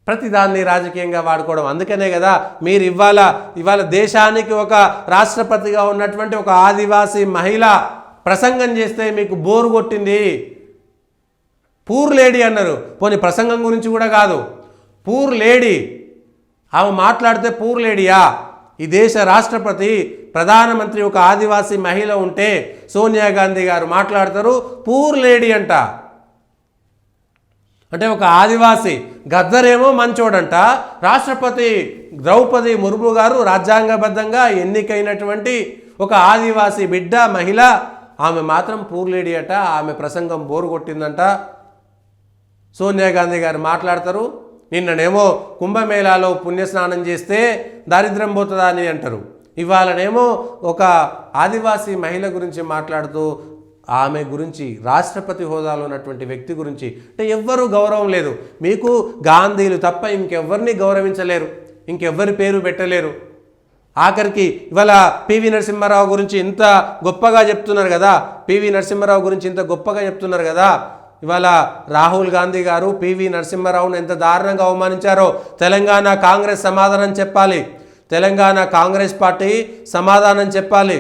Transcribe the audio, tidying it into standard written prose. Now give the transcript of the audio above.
ప్రతిదాన్ని రాజకీయంగా వాడుకోవడం. అందుకనే కదా మీరు ఇవాళ దేశానికి ఒక రాష్ట్రపతిగా ఉన్నటువంటి ఒక ఆదివాసీ మహిళ ప్రసంగం చేస్తే మీకు బోరు కొట్టింది. పూర్ లేడీ అన్నారు. పోనీ ప్రసంగం గురించి కూడా కాదు, పూర్ లేడీ ఆమె మాట్లాడితే పూర్ లేడీయా? ఈ దేశ రాష్ట్రపతి ప్రధానమంత్రి ఒక ఆదివాసీ మహిళ ఉంటే సోనియా గాంధీ గారు మాట్లాడతారు పూర్ లేడీ అంట. అంటే ఒక ఆదివాసీ గద్దరేమో మంచోడంట, రాష్ట్రపతి ద్రౌపది ముర్ము గారు రాజ్యాంగబద్ధంగా ఎన్నికైనటువంటి ఒక ఆదివాసీ బిడ్డ మహిళ, ఆమె మాత్రం పూర్ లేడీ అట. ఆమె ప్రసంగం బోరు కొట్టిందంట. సోనియా గాంధీ గారు మాట్లాడతారు. నిన్ననేమో కుంభమేళాలో పుణ్యస్నానం చేస్తే దారిద్ర్యం పోతుందా అని అంటారు. ఇవాళనేమో ఒక ఆదివాసీ మహిళ గురించి మాట్లాడుతూ ఆమె గురించి రాష్ట్రపతి హోదాలో ఉన్నటువంటి వ్యక్తి గురించి అంటే ఎవ్వరూ గౌరవం లేదు. మీకు గాంధీలు తప్ప ఇంకెవ్వరిని గౌరవించలేరు, ఇంకెవ్వరి పేరు పెట్టలేరు. ఆఖరికి ఇవాళ పివి నరసింహారావు గురించి ఇంత గొప్పగా చెప్తున్నారు కదా, పివి నరసింహారావు గురించి ఇంత గొప్పగా చెప్తున్నారు కదా. ఇవాళ రాహుల్ గాంధీ గారు పివి నరసింహారావును ఎంత దారుణంగా అవమానించారో తెలంగాణ కాంగ్రెస్ సమాధానం చెప్పాలి. తెలంగాణ కాంగ్రెస్ పార్టీ సమాధానం చెప్పాలి.